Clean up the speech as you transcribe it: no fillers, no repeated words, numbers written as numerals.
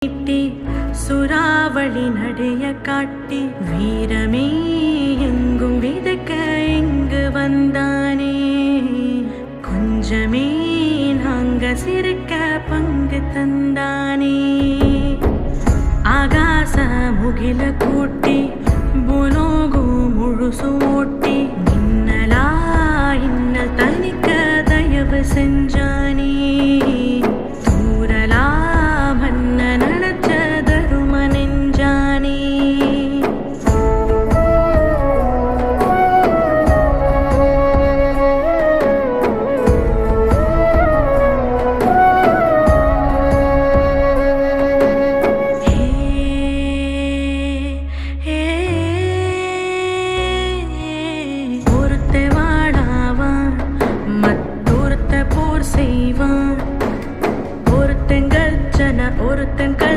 நீட்டி சுறாவளி நடைய காட்டி வீரமே எங்கும் விதைக்க இங்கு வந்தானே. கொஞ்சமே நாங்க சிரிக்க பங்கு தந்தானே. ஆகாச முகில கூட்டி புலோகு முழுசு ஓட்டி மின்னலா இன்னல் தனிக்க தயவு செஞ்ச